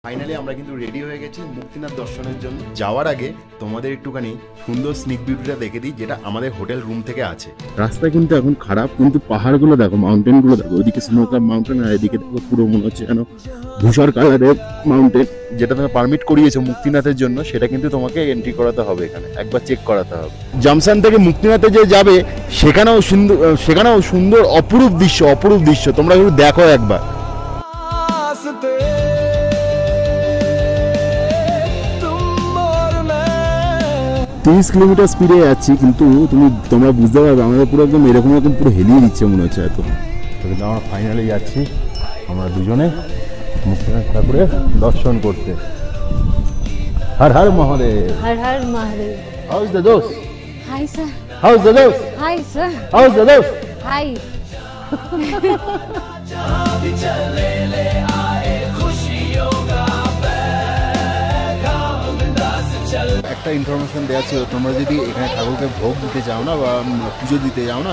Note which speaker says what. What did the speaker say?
Speaker 1: Finally আমরা কিন্তু ready হয়ে গেছি মুক্তিনাথ দর্শনের জন্য। যাওয়ার আগে তোমাদের একটুখানি সুন্দর স্নিক ভিউটা দেখে দিই, যেটা আমাদের হোটেল রুম থেকে আছে। রাস্তা কিন্তু এখন খারাপ, কিন্তু পাহাড়গুলো দেখো, মাউন্টেন গুলো দেখো, ওইদিকে স্নো ক্লাব মাউন্টেন আর এদিকে দেখো পুরো মনে হচ্ছে যেন ধূসর কালারের মাউন্টেন। যেটা তুমি পারমিট করিয়েছো মুক্তিনাথের জন্য, সেটা কিন্তু তোমাকে এন্ট্রি করাতে হবে, এখানে একবার চেক করাতে হবে। জামসান থেকে মুক্তিনাথে যে যাবে সেখানেও সুন্দর অপরূপ দৃশ্য তোমরা একটু দেখো একবার। 30 কিলোমিটার স্পিডে যাচ্ছি, কিন্তু তোমরা বুঝতে পারবে আমাদের পুরো একদম এরকম পুরো হেলিয়ে দিচ্ছে মনে হচ্ছে এত। কিন্তু আমরা ফাইনালি যাচ্ছি আমরা দুজনে মুক্তিনাথ ঠাকুরের দর্শন করতে। Har Har Mahadev, Har Har Mahadev. How is the josh? High sir. How is the josh? High sir. How is the josh? High. একটা ইনফরমেশন দেওয়া ছিল, তোমরা যদি এখানে ঠাকুরকে ভোগ দিতে যাও না বা পুজো দিতে যাও না,